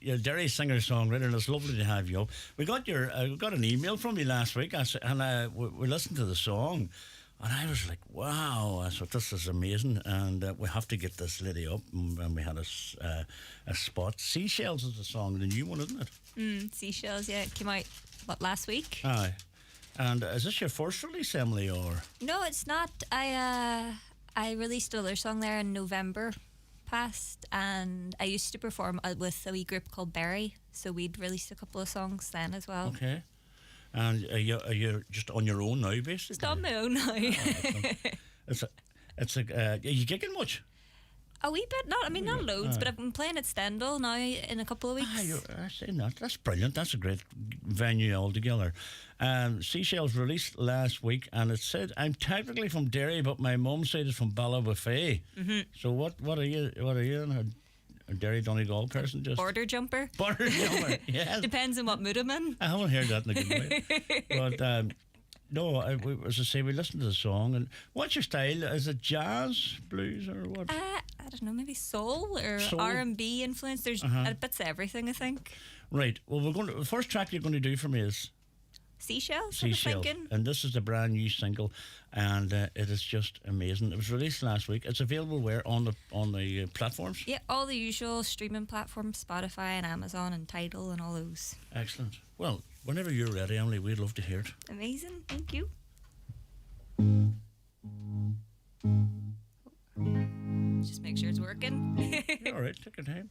You're a Derry singer-songwriter, and it's lovely to have you up. We got an email from you last week, and we listened to the song, and I was like, wow, I thought, this is amazing, and we have to get this lady up, and we had a spot. Seashells is the song, the new one, isn't it? Seashells, yeah, it came out, last week? Aye. And is this your first release, Emily, or? No, it's not. I released another song there in November past, and I used to perform with a wee group called Berry, so we'd released a couple of songs then as well. Okay. And are you just on your own now, basically? Just on my own now. Are you gigging much? A wee bit, not loads, but I've been playing at Stendhal now in a couple of weeks. You're saying that. That's brilliant. That's a great venue altogether. Seashells released last week, and it said, I'm technically from Derry, but my mum said it's from Ballawafay. Mm-hmm. So what are you? A Derry Donegal person? Just border jumper. Border jumper, yeah. Depends on what mood I'm in. I haven't heard that in a good way. But no, as I say, we listened to the song. And what's your style? Is it jazz, blues, or what? I don't know, maybe soul or R&B influence. There's bits of everything, I think. Right. Well, the first track you're going to do for me is Seashells. And this is the brand new single, and it is just amazing. It was released last week. It's available where on the platforms? Yeah, all the usual streaming platforms, Spotify and Amazon and Tidal and all those. Excellent. Well, whenever you're ready, Emily, we'd love to hear it. Amazing. Thank you. Just make sure it's working. All right, take your time.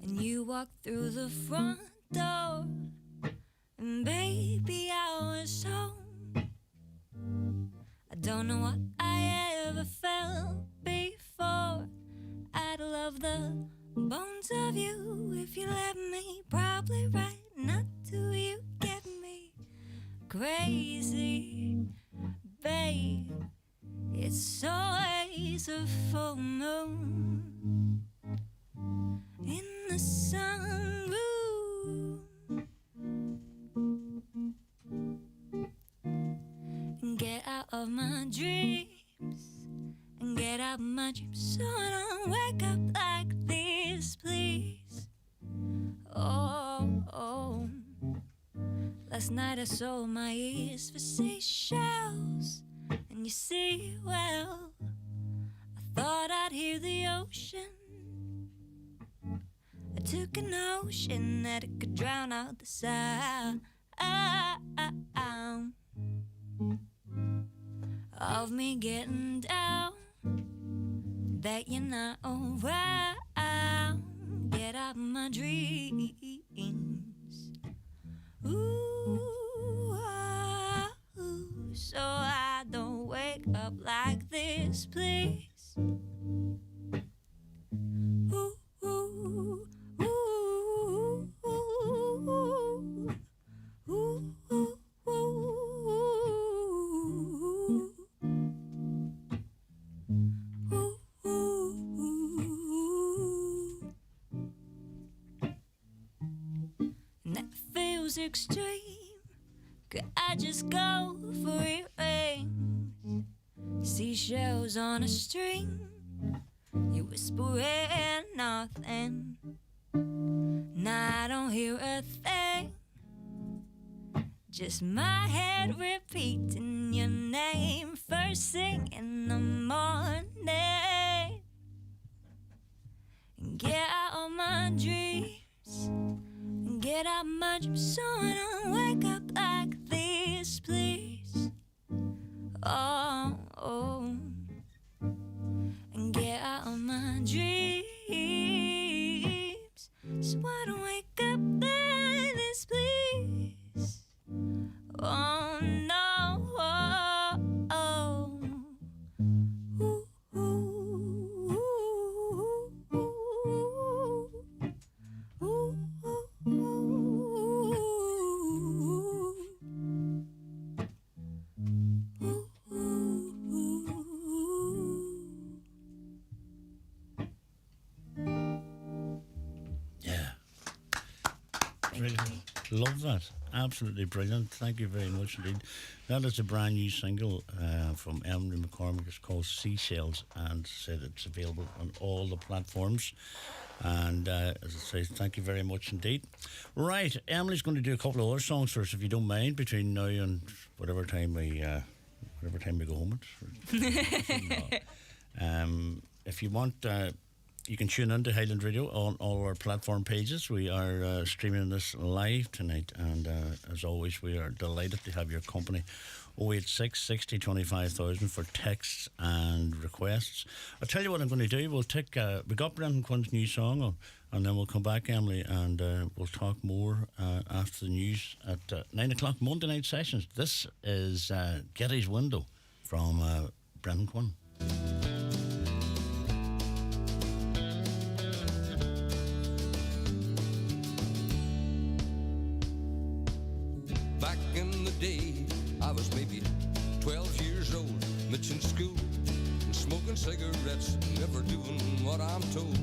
And you walked through the front door, and baby, I was home. I don't know what I ever felt before. I'd love the bones of you if you let me. Probably right not to you get me crazy, babe. It's always a full moon in the sunroom. Get out of my dreams, and get out of my dreams, so I don't wake up like this, please. Oh. Last night I sold my ears for seashells, and you see, well, I thought I'd hear the ocean. I took a notion that it could drown out the sound of me getting down, that you're not around. Get out of my dreams. Ooh, so I don't wake up like this, please. Ooh, ooh, ooh, ooh, ooh, ooh, and that feels extreme. Could I just go for earrings? Seashells on a string. You whispering nothing. Now I don't hear a thing. Just my head repeating your name first thing in the morning. And get out of my dreams, and get out of my dreams, so I don't wake up like this, please. Oh. And get out of my dreams, so I don't wake up like this, please. Oh no. Ooh, ooh, ooh, ooh, ooh, ooh. Love that. Absolutely brilliant. Thank you very much indeed. That is a brand new single from Emily McCormick. It's called Seashells and said it's available on all the platforms. And as I say, thank you very much indeed. Right, Emily's going to do a couple of other songs for us, if you don't mind, between now and whatever time we go home. If you want, you can tune in to Highland Radio on all our platform pages. We are streaming this live tonight, and as always, we are delighted to have your company. 086 60 25,000 for texts and requests. I'll tell you what I'm going to do. We'll take we got Brendan Quinn's new song on, and then we'll come back, Emily, and we'll talk more after the news at 9 o'clock Monday night sessions. This is Getty's Window from Brendan Quinn. Back in the day, I was maybe 12 years old, Mitch in school, and smoking cigarettes, never doing what I'm told.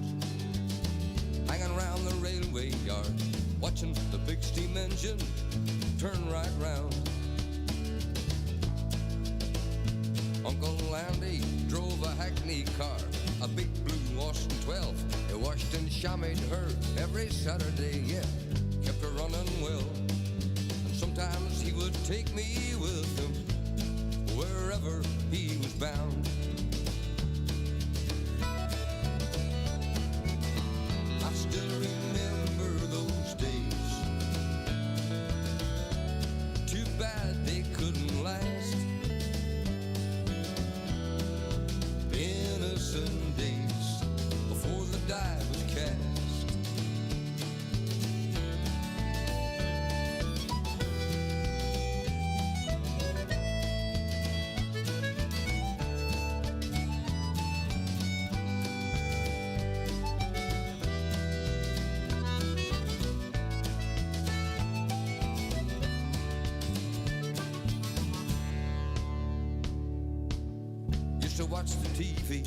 Hanging around the railway yard, watching the big steam engine turn right round. Uncle Andy drove a hackney car, a big blue Austin 12. He washed and chamoised her every Saturday, yeah, kept her running well. Sometimes he would take me with him wherever he was bound. I still remember those days. Too bad they couldn't last. Innocent days before the die was cast. To watch the TV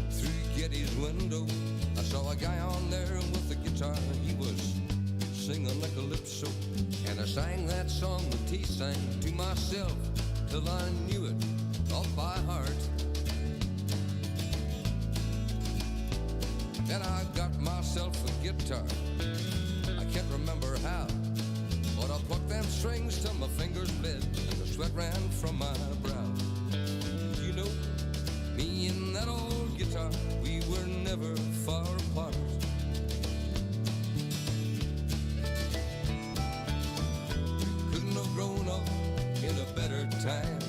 through Getty's window, I saw a guy on there with a guitar. He was singing like a calypso, and I sang that song that he sang to myself till I knew it off by heart. Then I got myself a guitar. I can't remember how, but I plucked them strings till my fingers bled and the sweat ran from my brow. You know, me and that old guitar, we were never far apart. Couldn't have grown up in a better time,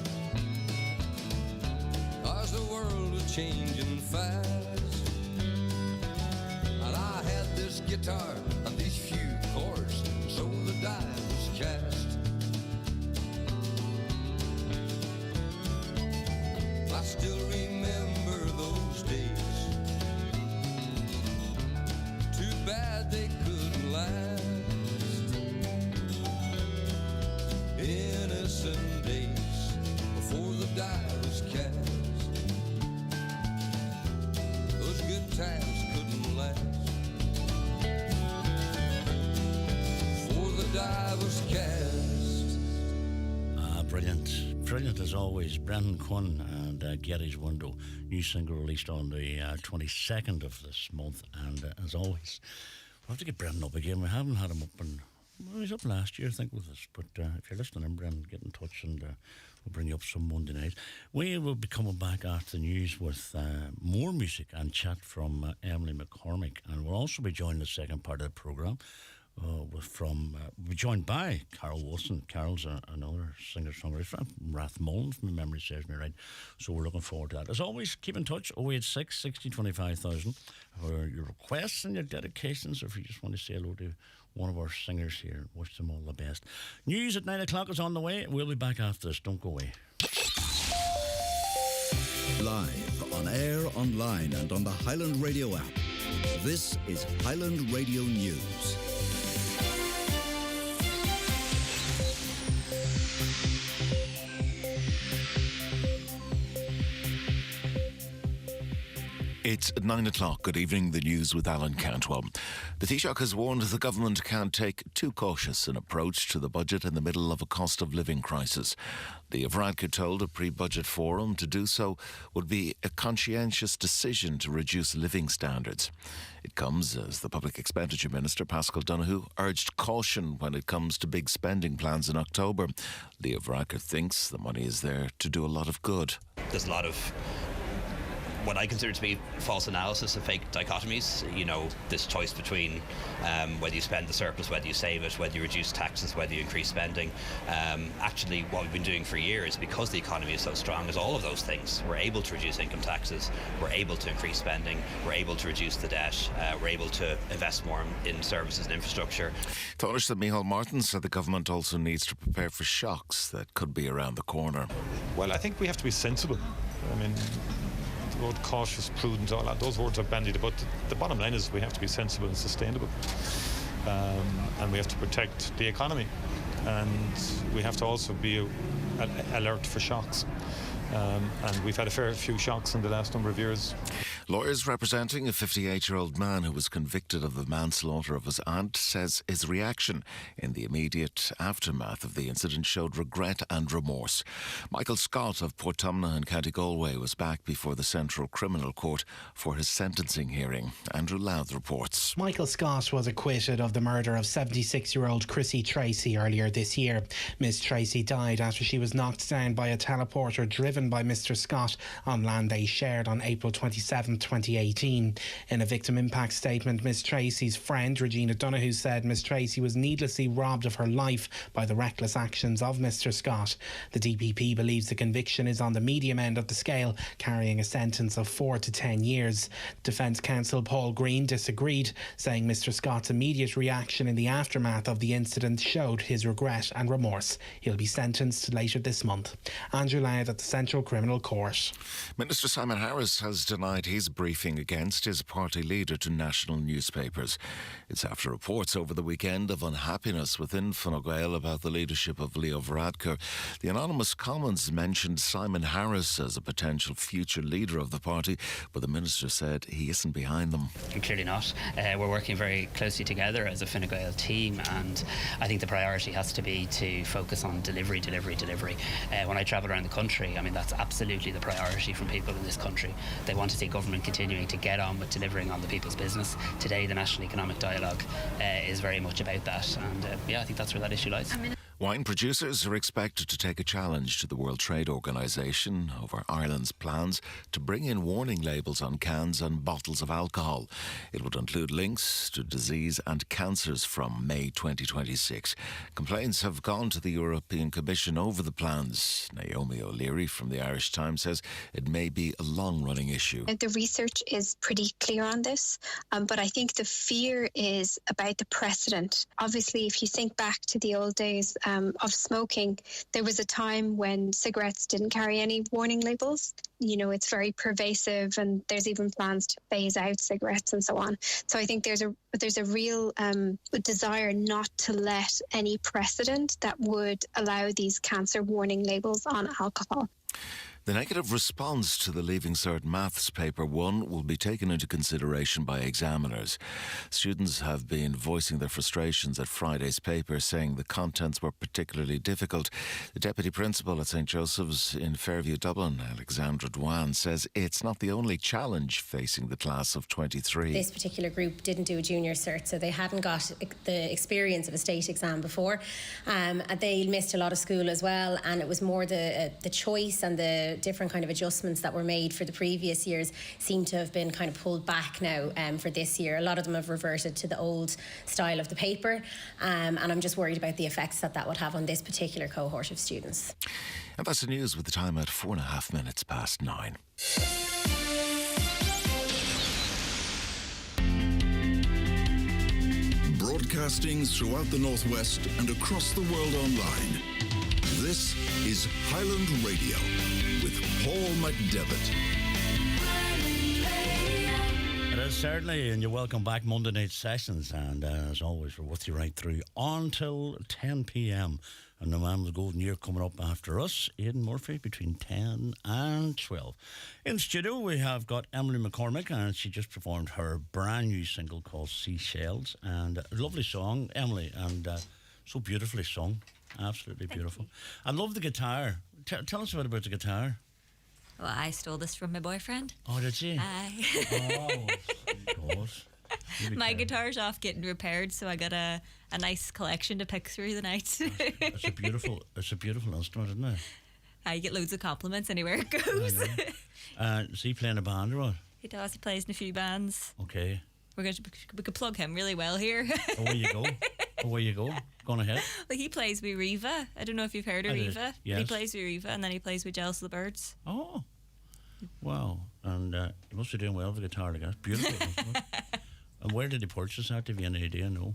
'cause the world was changing fast. And I had this guitar and these few chords, so the die was cast. I still remember those days. Too bad they couldn't last. Innocent days before the die was cast. Those good times couldn't last. Before the die was cast. Brilliant as always, Brendan Quinn and Getty's Window, new single released on the 22nd of this month. And as always, we'll have to get Brendan up again. We haven't had him up, and well, he was up last year, I think, with us. But if you're listening in, Brendan, get in touch, and we'll bring you up some Monday night. We will be coming back after the news with more music and chat from Emily McCormick, and we'll also be joining the second part of the programme. We're joined by Carol Wilson. Carol's another singer-songwriter from Rathmullen, if my memory serves me right. So we're looking forward to that. As always, keep in touch, 086 60 25,000 for your requests and your dedications, or if you just want to say hello to one of our singers here. Wish them all the best. News at 9 o'clock is on the way. We'll be back after this. Don't go away. Live, on air, online, and on the Highland Radio app. This is Highland Radio News. It's It's at 9 o'clock. Good evening. The news with Alan Cantwell. The Taoiseach has warned the government can't take too cautious an approach to the budget in the middle of a cost of living crisis. Leo Varadkar told a pre-budget forum to do so would be a conscientious decision to reduce living standards. It comes as the Public Expenditure Minister, Paschal Donohoe, urged caution when it comes to big spending plans in October. Leo Varadkar thinks the money is there to do a lot of good. There's a lot of what I consider to be false analysis of fake dichotomies. You know, this choice between whether you spend the surplus, whether you save it, whether you reduce taxes, whether you increase spending. Actually, what we've been doing for years, because the economy is so strong, is all of those things. We're able to reduce income taxes, we're able to increase spending, we're able to reduce the debt, we're able to invest more in services and infrastructure. Taoiseach Micheál Martin said the government also needs to prepare for shocks that could be around the corner. Well, I think we have to be sensible. I mean, the word cautious, prudent, all that, those words are bandied about. The bottom line is we have to be sensible and sustainable. And we have to protect the economy. And we have to also be alert for shocks. And we've had a fair few shocks in the last number of years. Lawyers representing a 58-year-old man who was convicted of the manslaughter of his aunt says his reaction in the immediate aftermath of the incident showed regret and remorse. Michael Scott of Portumna in County Galway was back before the Central Criminal Court for his sentencing hearing. Andrew Louth reports. Michael Scott was acquitted of the murder of 76-year-old Chrissy Tracy earlier this year. Miss Tracy died after she was knocked down by a teleporter driven by Mr. Scott on land they shared on April 27, 2018. In a victim impact statement, Miss Tracy's friend Regina Donohoe said Miss Tracy was needlessly robbed of her life by the reckless actions of Mr. Scott. The DPP believes the conviction is on the medium end of the scale, carrying a sentence of 4 to 10 years. Defence counsel Paul Green disagreed, saying Mr. Scott's immediate reaction in the aftermath of the incident showed his regret and remorse. He'll be sentenced later this month. Andrew Louth at the Central Criminal Court. Minister Simon Harris has denied his briefing against his party leader to national newspapers. It's after reports over the weekend of unhappiness within Fine Gael about the leadership of Leo Varadkar. The anonymous Commons mentioned Simon Harris as a potential future leader of the party, but the minister said he isn't behind them. Clearly not. We're working very closely together as a Fine Gael team, and I think the priority has to be to focus on delivery. When I travel around the country, I mean, that's absolutely the priority from people in this country. They want to see government continuing to get on with delivering on the people's business. Today, the National Economic Dialogue is very much about that, and I think that's where that issue lies. Wine producers are expected to take a challenge to the World Trade Organization over Ireland's plans to bring in warning labels on cans and bottles of alcohol. It would include links to disease and cancers from May 2026. Complaints have gone to the European Commission over the plans. Naomi O'Leary from the Irish Times says it may be a long-running issue. The research is pretty clear on this, but I think the fear is about the precedent. Obviously, if you think back to the old days of smoking, there was a time when cigarettes didn't carry any warning labels. You know, it's very pervasive, and there's even plans to phase out cigarettes and so on. So I think there's a real desire not to let any precedent that would allow these cancer warning labels on alcohol. The negative response to the Leaving Cert Maths Paper 1 will be taken into consideration by examiners. Students have been voicing their frustrations at Friday's paper, saying the contents were particularly difficult. The Deputy Principal at St Joseph's in Fairview, Dublin, Alexandra Dwan, says it's not the only challenge facing the class of 23. This particular group didn't do a junior cert, so they hadn't got the experience of a state exam before. They missed a lot of school as well, and it was more the choice and the different kind of adjustments that were made for the previous years seem to have been kind of pulled back now for this year. A lot of them have reverted to the old style of the paper, and I'm just worried about the effects that would have on this particular cohort of students. And that's the news with the time at 4.5 minutes past 9. Broadcasting throughout the Northwest and across the world online. This is Highland Radio with Paul McDevitt. It is, certainly, and you're welcome back Monday night sessions, and as always, we're with you right through until 10 p.m. And the man with the golden year coming up after us, Aidan Murphy, between 10 and 12. In studio, we have got Emily McCormick, and she just performed her brand new single called Seashells, and a lovely song, Emily, and so beautifully sung, absolutely beautiful. I love the guitar. Tell us a bit about the guitar. Well, I stole this from my boyfriend. Oh, did you? Oh, God. My guitar's off getting repaired, so I got a nice collection to pick through the night. It's a beautiful instrument, isn't it? I get loads of compliments anywhere it goes. Is he playing a band or what? He does. He plays in a few bands. Okay. We could plug him really well here. Away you go. Go on ahead. Well, he plays with Riva. I don't know if you've heard of Riva. Yes. He plays with Riva, and then he plays with Jealous of the Birds. Oh. Wow. And he must be doing well with the guitar, I guess. Beautiful. And where did he purchase that? Have you any idea? No.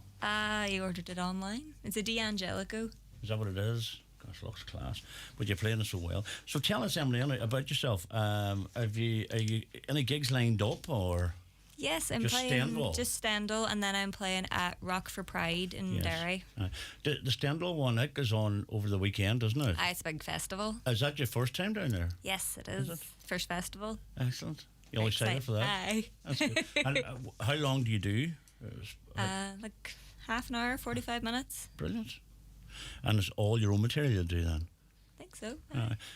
He ordered it online. It's a D'Angelico. Is that what it is? Gosh, looks class. But you're playing it so well. So tell us, Emily, about yourself. Are you any gigs lined up or? Yes, I'm just playing just Stendhal, and then I'm playing at Rock for Pride in Derry. The Stendhal one is on over the weekend, isn't it? It's a big festival. Is that your first time down there? Yes, it is. First festival. Excellent. You always excited for that? Aye. That's good. And how long do you do? Like half an hour, 45 minutes. Brilliant. And it's all your own material you do then? I think so.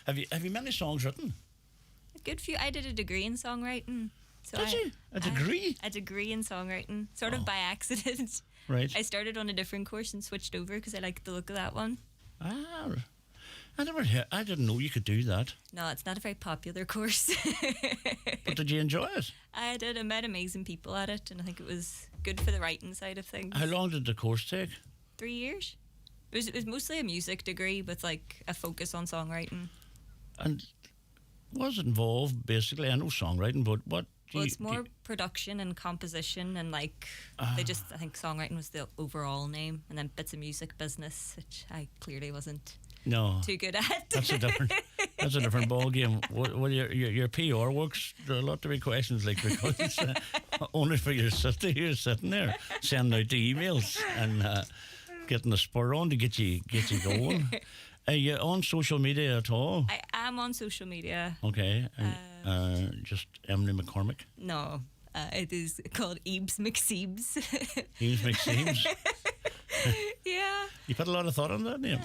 Have you many songs written? A good few. I did a degree in songwriting. So did you? A degree? A degree in songwriting, sort of by accident. Right. I started on a different course and switched over because I liked the look of that one. I didn't know you could do that. No, it's not a very popular course. But did you enjoy it? I did. I met amazing people at it, and I think it was good for the writing side of things. How long did the course take? 3 years. It was mostly a music degree with like a focus on songwriting. And what was it involved, basically? I know songwriting, but what? It's more production and composition, and like I think songwriting was the overall name, and then bits of music business, which I clearly wasn't too good at. That's a different ball game. Well, your PR works. There are a lot of questions like because only for your sister you're sitting there sending out the emails and getting the spur on to get you going. Are you on social media at all? I am on social media. Okay. Just Emily McCormick? No. It is called Eebs McSeebs. Eebs McSeebs? Yeah. You put a lot of thought on that name.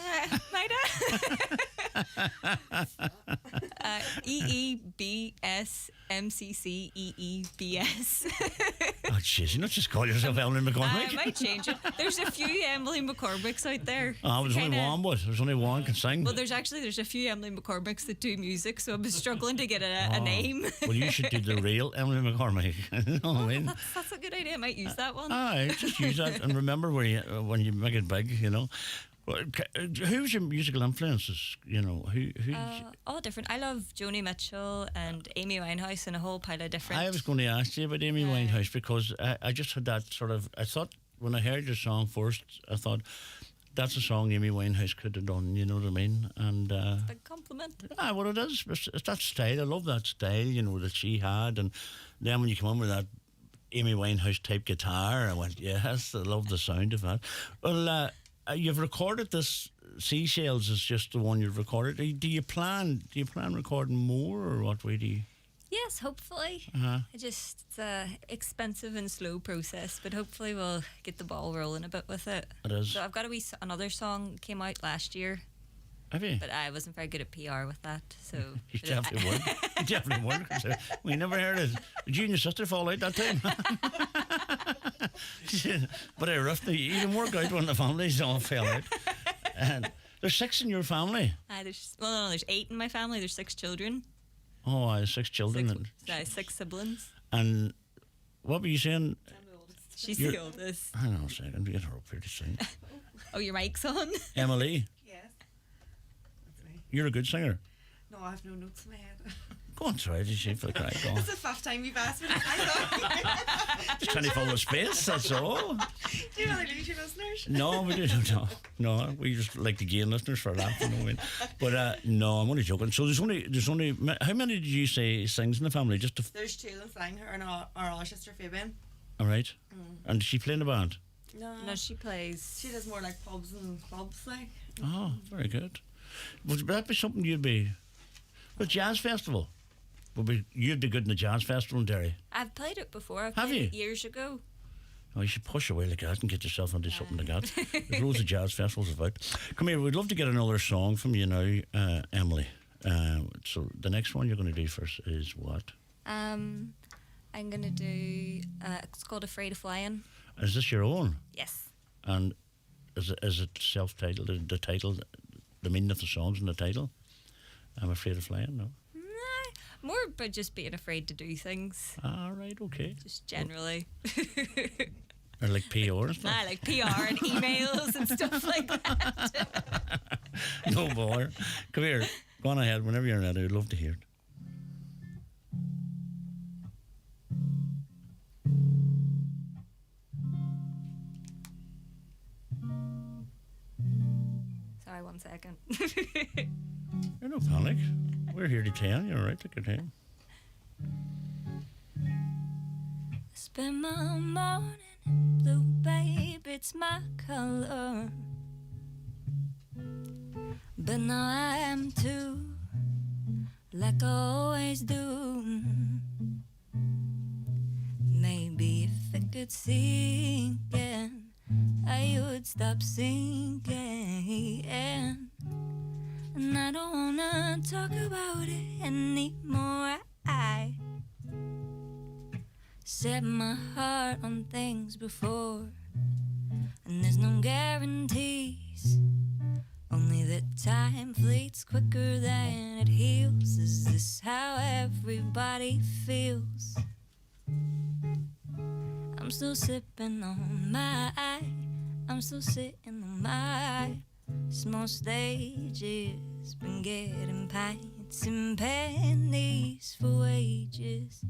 Might I? EEBSMCCEEBS. Oh, jeez, you not just call yourself Emily McCormick? I might change it. There's a few Emily McCormicks out there. There's only one, but there's only one can sing. Well, there's a few Emily McCormicks that do music, so I'm struggling to get a name. Well, you should do the real Emily McCormick. You know what I mean? That's a good idea. I might use that one. Just use that and remember when you make it big, you know. Who's your musical influences? You know, who all different. I love Joni Mitchell and Amy Winehouse and a whole pile of different. I was going to ask you about Amy Winehouse because I just had that sort of. I thought when I heard your song first, I thought that's a song Amy Winehouse could have done. You know what I mean? And big compliment. Well, it is. It's that style. I love that style. You know that she had, and then when you come in with that Amy Winehouse type guitar, I went, yes, I love the sound of that. Well. You've recorded this. Seashells is just the one you've recorded. Do you plan recording more, or what way do you? Yes, hopefully. It's a expensive and slow process, but hopefully we'll get the ball rolling a bit with it. It is. So I've got another song came out last year. Have you? But I wasn't very good at PR with that, so you definitely weren't. You definitely weren't. We never heard it. Did you and your sister fall out that time? But you didn't work out when the families all fell out. And there's 6 in your family. There's 8 in my family. There's 6 children. Oh, I have 6 children. 6 siblings. And what were you saying? I'm the oldest. She's the oldest. Hang on a second. We get her up here to sing. Oh, your mic's on? Emily? Yes. That's me. You're a good singer. No, I have no notes in my head. Go on, try it, for the crack. It's the 5th time you've asked me. Just trying to fill the space, that's all. Do you want to lose your listeners? No, we didn't. No, we just like to gain listeners for that. You know what I mean? But no, I'm only joking. So there's only. How many did you say sings in the family? Just There's two that sang, her and our sister Fabian. all right. And does she play in the band? No, she plays. She does more like pubs and clubs, like. Oh, very good. Would that be something you'd be? A jazz festival. You'd be good in a jazz festival in Derry. I've played it before. I've Have played you? it years ago. Oh, you should push away like that and get yourself into something like that. There's loads of jazz festivals about. Come here, we'd love to get another song from you now, Emily. So the next one you're going to do first is what? I'm gonna do. It's called "Afraid of Flying." Is this your own? Yes. And is it self-titled? The title, the meaning of the song's in the title? I'm afraid of flying, no? More about just being afraid to do things. All right, okay. Just generally. Or like PR and stuff? Like PR and emails and stuff like that. No bother. Come here, go on ahead. Whenever you're ready, I'd love to hear it. Sorry, 1 second. You're no panic. We're here to 10. You're all right. Take your time. Spend my morning in blue, babe, it's my color. But now I am too, like I always do. Maybe if I could sing again, I would stop singing. And I don't wanna talk about it anymore. I set my heart on things before, and there's no guarantees, only that time fleets quicker than it heals. Is this how everybody feels? I'm still sipping on my I'm still sitting on my small stages, been getting pints and pennies for wages.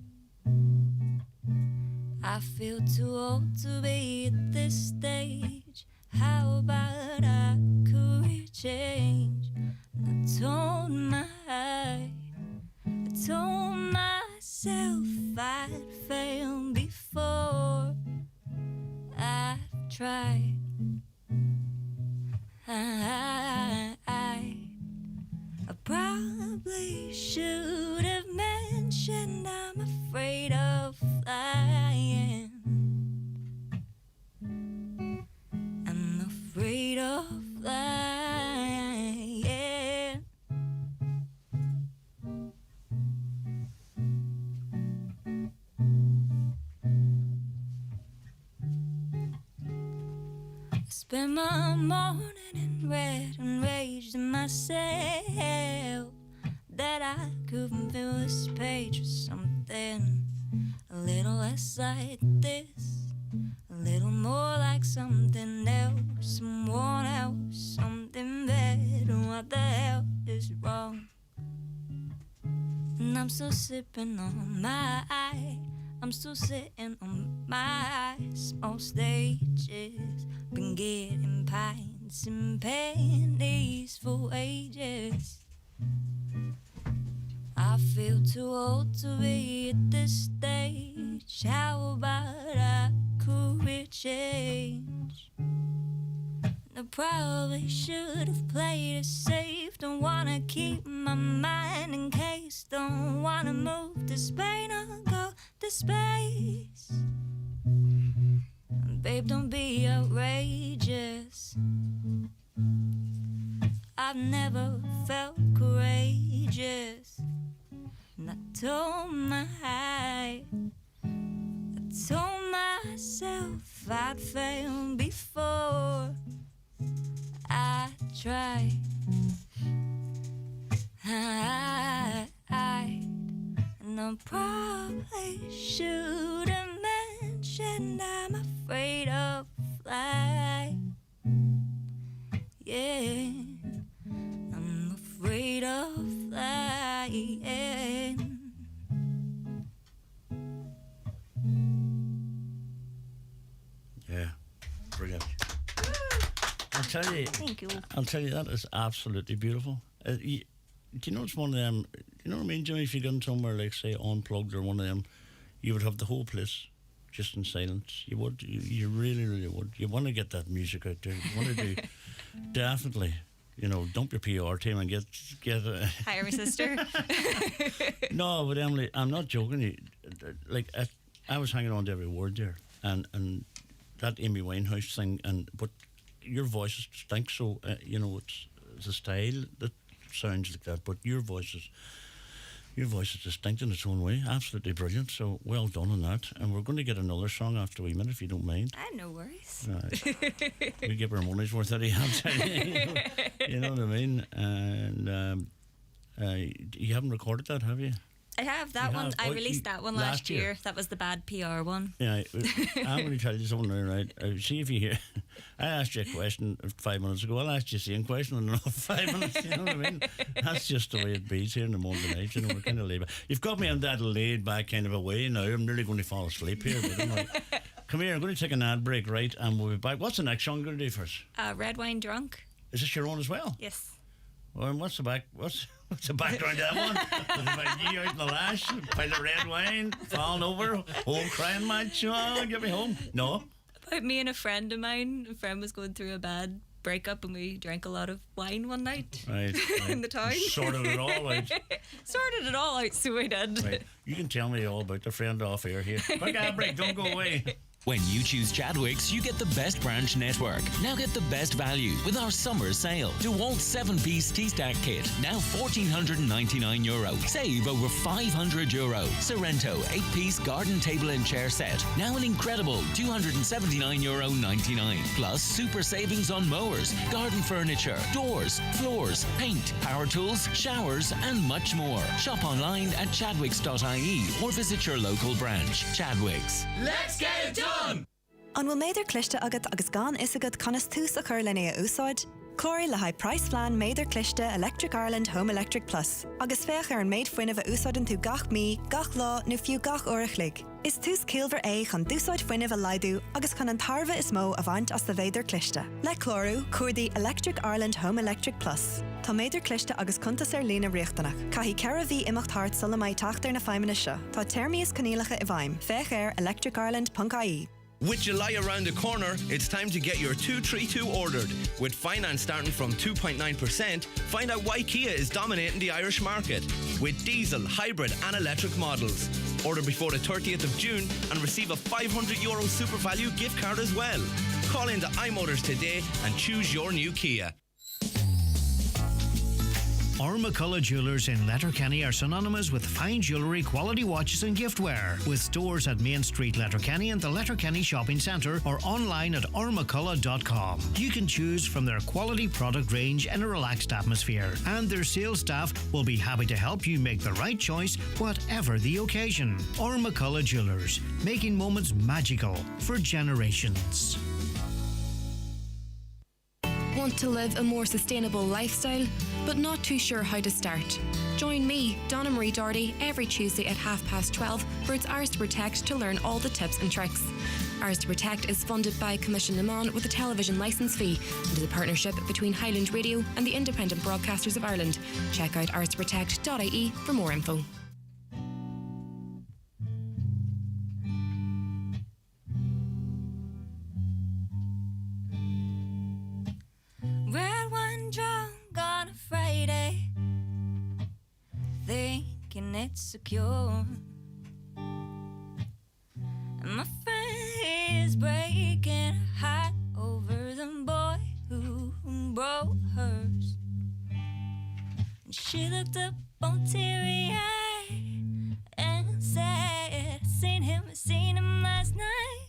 I feel too old to be at this stage. How about a career change? I told myself I'd fail before I've tried. I probably should have mentioned I'm afraid of flying. I'm afraid of flying. I spend my morning in red, enraged in myself that I couldn't fill this page with something a little less like this, a little more like something else, someone else, something better. What the hell is wrong? And I'm still sipping on my I'm still sitting on my small stages, been getting pints and pennies for wages. I feel too old to be at this stage. How about a career change? I probably should have played it safe. Don't wanna keep my mind in case. Don't wanna move to Spain or go to space. Babe, don't be outrageous. I've never felt courageous. And I told myself I'd fail before I tried. And I probably should have mentioned I'm afraid of flying. Yeah, I'm afraid of flying. Yeah. tell you. Thank you. I'll tell you, that is absolutely beautiful. Do you know it's one of them? You know what I mean, Jimmy? If you go somewhere like, say, Unplugged or one of them, you would have the whole place just in silence. You would. You really, really would. You want to get that music out there. You want to do definitely. You know, dump your PR team and get. Hire a sister. No, but Emily, I'm not joking. Like I was hanging on to every word there, and that Amy Winehouse thing, but your voice stinks. So you know, it's a style that sounds like that, but your voice is distinct in its own way. Absolutely brilliant. So well done on that. And we're going to get another song after we minute, if you don't mind. No worries. Right. We give her money's worth that he has. You know what I mean? And you haven't recorded that, have you? I have that one. I released that one last year. That was the bad PR one. Yeah, I'm going to tell you something there, right? See if you hear. I asked you a question 5 minutes ago. I'll ask you the same question in another 5 minutes. You know what I mean? That's just the way it beats here in the Monday night. You know, we're kind of laid back. You've got me on that laid back kind of a way now. I'm nearly going to fall asleep here. But I'm like, come here, I'm going to take an ad break, right? And we'll be back. What's the next song going to do for us? Red Wine Drunk. Is this your own as well? Yes. Well, what's the background to that one? Was it about you out in the lash, pile of red wine, falling over, home crying, man, get me home? No. About me and a friend of mine. A friend was going through a bad breakup and we drank a lot of wine one night. Right. In the town. Sorted it all out. Sorted it all out, so we did. Right. You can tell me all about the friend off air here. Quick ad break, don't go away. When you choose Chadwick's, you get the best branch network. Now get the best value with our summer sale. DeWalt 7-piece T-Stack kit, now €1,499. Save over €500. Sorrento 8-piece garden table and chair set, now an incredible €279.99. Plus super savings on mowers, garden furniture, doors, floors, paint, power tools, showers, and much more. Shop online at chadwicks.ie or visit your local branch. Chadwick's. Let's get it done! An bhfuil méidir cliste agat agus gan is agad conas tús a chur lena úsáid? Clóirí le high price plan méidir cliste Electric Ireland Home Electric Plus. Agus féach ar an méid foioine bheith úsáidan tú gach mí, gach lá nó fiú gach uirich. Is tús cílver chun dúsáid foioine bheith laidú agus chun an tarva is mó a bhaint as the véidir cliste. Le clóru, cuairdaí Electric Ireland Home Electric Plus. Tá méidir cliste agus contas ar lína riachtanach. Caithí ceithre bhí imacht thart sula mai taachtar na feimine seo. Tá termí is canílacha I bhaim. Féach ar electricireland.ie. With July around the corner, it's time to get your 232 ordered. With finance starting from 2.9%, find out why Kia is dominating the Irish market. With diesel, hybrid and electric models. Order before the 30th of June and receive a €500 super value gift card as well. Call into iMotors today and choose your new Kia. Our McCullough Jewelers in Letterkenny are synonymous with fine jewellery, quality watches and giftware. With stores at Main Street, Letterkenny and the Letterkenny Shopping Centre or online at ourmccullough.com. You can choose from their quality product range in a relaxed atmosphere, and their sales staff will be happy to help you make the right choice whatever the occasion. Our McCullough Jewelers, making moments magical for generations. Want to live a more sustainable lifestyle, but not too sure how to start? Join me, Donna Marie Doherty, every Tuesday at 12:30 for It's Ours to Protect to learn all the tips and tricks. Ours to Protect is funded by Commission Naman with a television licence fee and is a partnership between Highland Radio and the Independent Broadcasters of Ireland. Check out ourstoprotect.ie for more info. Red wine drunk on a Friday, thinking it's secure. And my friend is breaking her heart over the boy who broke hers. And she looked up on teary-eyed and said, seen him last night.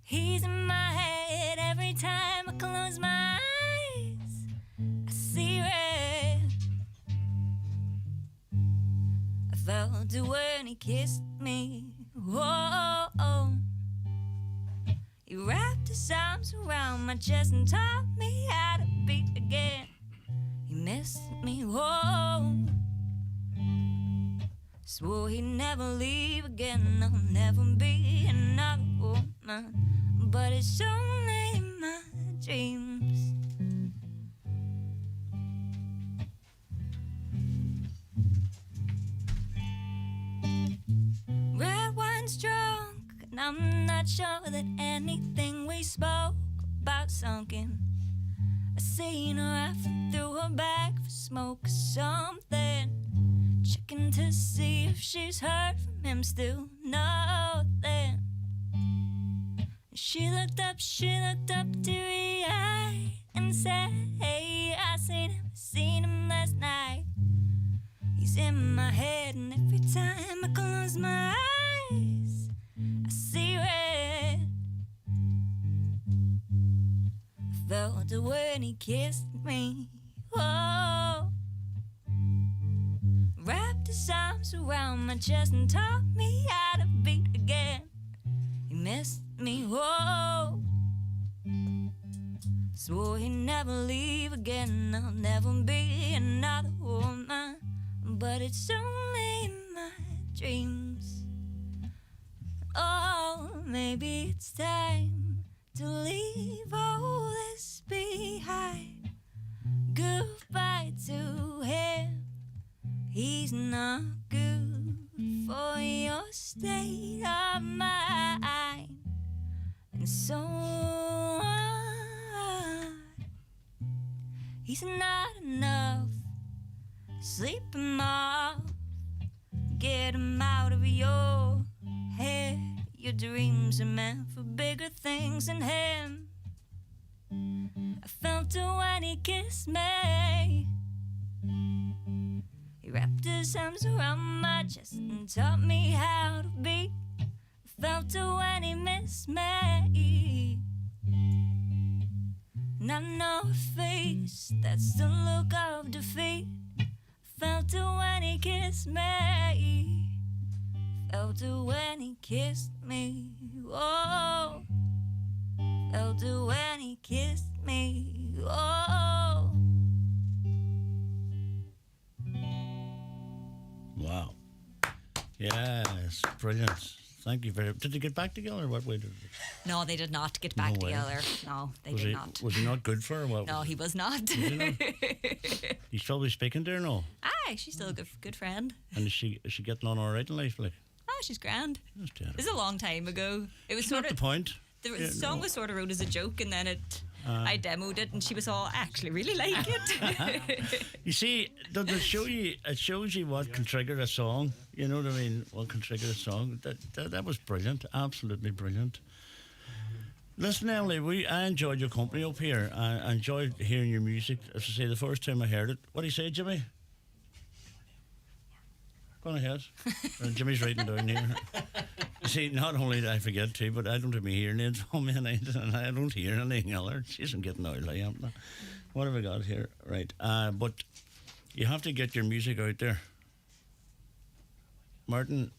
He's in my head every time I close my eyes. I see red. I felt it when he kissed me. Whoa. He wrapped his arms around my chest and taught me how to beat again. He missed me. Whoa. Swore he'd never leave again. I'll never be another woman, but it's only my dreams. I'm not sure that anything we spoke about sunk in. I seen her rifling through her bag for smoke or something, checking to see if she's heard from him. Still nothing. She looked up teary-eyed and said, hey, I seen him last night. He's in my head, and every time I close my eyes, I see red. I felt it when he kissed me. Whoa. Wrapped his arms around my chest and taught me how to beat again. He missed me, whoa. Swore he'd never leave again. I'll never be another woman, but it's only in my dreams. Oh, maybe it's time to leave all this behind. Goodbye to him. He's not good for your state of mind. And so on. He's not enough. Sleep him off. Get him out of your head. Your dreams are meant for bigger things than him. I felt it when he kissed me. He wrapped his arms around my chest and taught me how to be. I felt it when he missed me. And I know a face that's the look of defeat. Felt it when he kissed me. Felt it when he kissed me. Oh, felt it when he kissed me. Oh. Wow. Yes, brilliant. Thank you very much. Did they get back together? What way did they? No, they did not get back No way. together. No, they Was did he, not. Was he not good for her? What No, was he was not. Was he not? He's probably speaking to her now. Aye, she's still a good friend. And is she getting on all right in life? Like, Oh, she's grand. that's terrible. This is a long time ago. It was It's sort not of the point. The Yeah, song no. was sort of wrote as a joke, and then I demoed it, and she was all, I actually really like it. You see, does it show you? It shows you what can trigger a song. You know what I mean? What can trigger a song? That was brilliant. Absolutely brilliant. Listen, Emily, I enjoyed your company up here. I enjoyed hearing your music. As I say, the first time I heard it. What do you say, Jimmy? Go on ahead. Jimmy's writing down here. See, not only did I forget to, but I don't have my hearing aids on me, and I don't hear anything else. Jeez, I'm getting old, I am now. What have I got here? Right. But you have to get your music out there. Martin,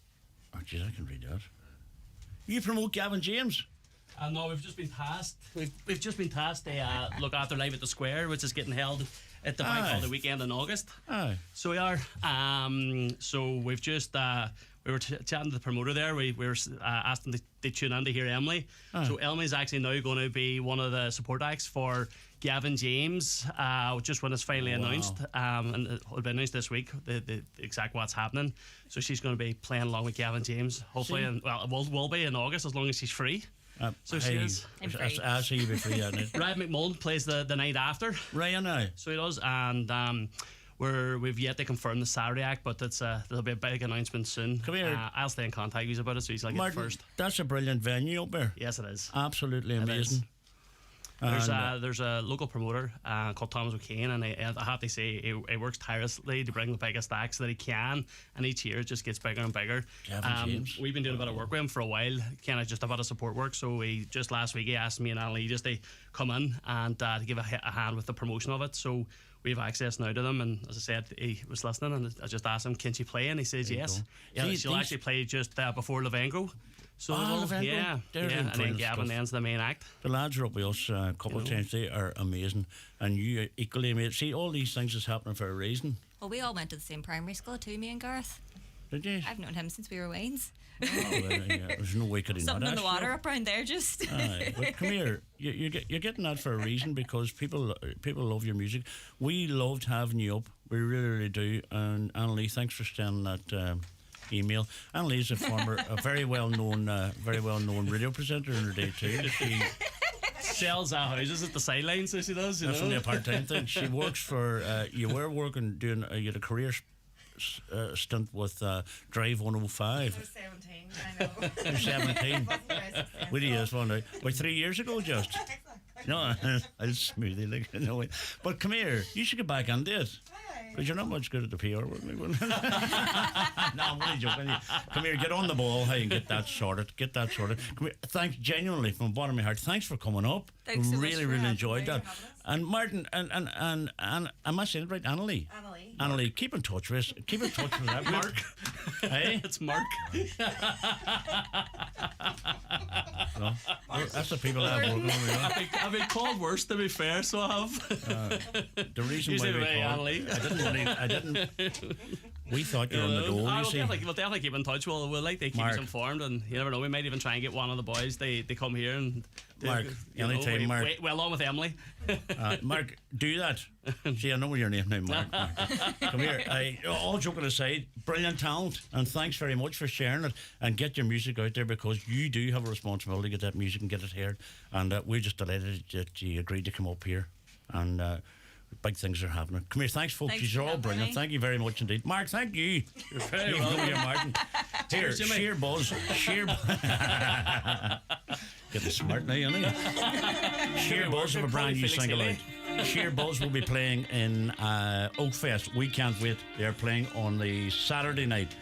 oh, jeez, I can read that. You promote Gavin James? No, we've just been tasked. We've just been tasked to look after Live at the Square, which is getting held at the bank holiday weekend in August. Aye. So we are. So we've just we were chatting to the promoter there. We were asked them to tune in to hear Emily. So Emily's actually now going to be one of the support acts for Gavin James, just when it's finally announced, and it'll be announced this week, the exact what's happening. So she's going to be playing along with Gavin James, hopefully, and it will be in August as long as she's free. So she is. I see you be free, isn't it? Ryan McMullen plays the night after. Ryan now. So he does, and we've yet to confirm the Saturday act, but there'll be a big announcement soon. Come here. I'll stay in contact with you about it, so he's like Martin, it first. That's a brilliant venue up there. Yes, it is. Absolutely It amazing. is. There's a local promoter called Thomas McCain, and I have to say he works tirelessly to bring the biggest acts that he can, and each year it just gets bigger and bigger. We've been doing a bit of work with him for a while, kind of just a bit of support work. So just last week he asked me and Annalie just to come in and to give a hand with the promotion of it. So we have access now to them, and as I said, he was listening, and I just asked him, can she play? And he says yes. Yeah, she'll actually play just before Lavengro. So yeah, and then Gavin ends the main act. The lads are up with us a couple of times. They are amazing, and you equally amazing. See, all these things is happening for a reason. Well, we all went to the same primary school too, me and Garth. Did you? I've known him since we were Waynes. Oh, well, yeah, there's no way could he not. Something in the ask water you. up around there, just. Aye, but come here. You're getting that for a reason, because people love your music. We loved having you up. We really, really do. And Annalie, thanks for standing that email. Annalise, a very well known radio presenter in her day too. She sells our houses at the sidelines, so she does. That's only a part-time thing. She works for. You were working doing. You had a career stint with Drive 105. I was 17. I know. You're 17. What years? About 3 years ago, just. No, I'll smooth it like no. But come here, you should get back into it. Because you're not much good at the PR work. No, I'm only joking. Come here, get on the ball, hey, and get that sorted. Come here, thanks genuinely from the bottom of my heart. Thanks for coming up. Thanks so much really, for really having enjoyed me. that. And Martin and am I saying it right? Annalie, keep in touch with us. Keep in touch with that. Mark. Hey? It's Mark. No, that's the people I have working with me. I've been called worse, to be fair, so I have. The reason Usually why we very called, I didn't. We thought you were on the goal. We'll You see, definitely keep in touch. We'll like to keep Mark. us informed, and you never know. We might even try and get one of the boys. They come here and Mark, anytime, Mark. Well, along with Emily. Mark, do that. See, I know your name now, Mark. Come here. All joking aside, brilliant talent, and thanks very much for sharing it. And get your music out there, because you do have a responsibility to get that music and get it heard. And we're just delighted that you agreed to come up here. And big things are happening. Come here, thanks, folks. Thanks You're for all having brilliant. me. Thank you very much indeed, Mark. Thank you. You're very Even though welcome. you're Martin. Here, Cheers, Jimmy. sheer buzz. Getting smart now, isn't he? Sheer Buzz of a brand new single out. Sheer Buzz will be playing in Oakfest. We can't wait. They're playing on the Saturday night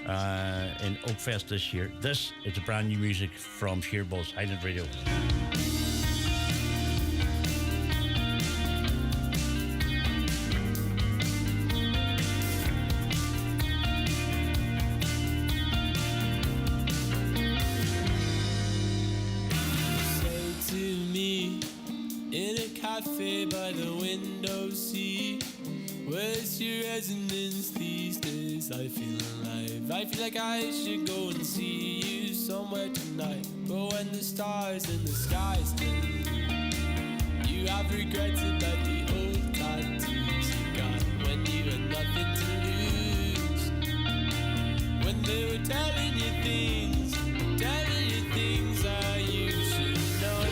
in Oakfest this year. This is a brand new music from Sheer Buzz, Highland Radio. Cafe by the window seat. Where's your resonance these days? I feel alive. I feel like I should go and see you somewhere tonight. But when the stars in the skies dim, you have regrets about the old tattoos you got when you had nothing to lose. When they were telling you things that you should know.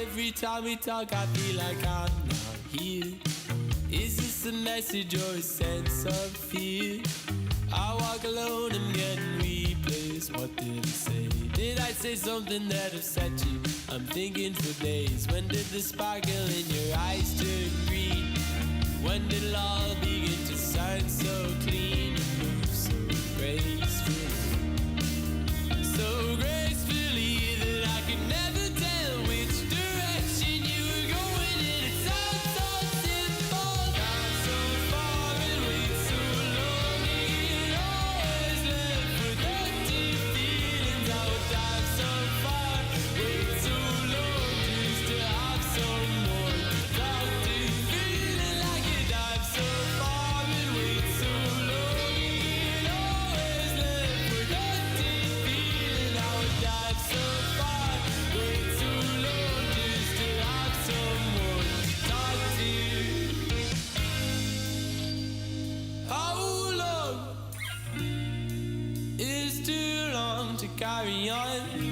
Every time we talk, I feel like I'm not here. Is this a message or a sense of fear? I walk alone, I'm getting replaced. What did I say? Did I say something that upset you? I'm thinking for days. When did the sparkle in your eyes turn green? When did it all begin to sound so clean and move so gracefully? So gracefully that I could never tell which direction you were going, and it sounds so simple. Gone so far and wait so long, and always left with empty feelings. I would dive so far, wait so long just to have some more to talk to. Feeling like you dive so far and wait so long, and always left with empty feelings. I would dive so far, wait so long just to have some more to talk to. How long is too long to carry on?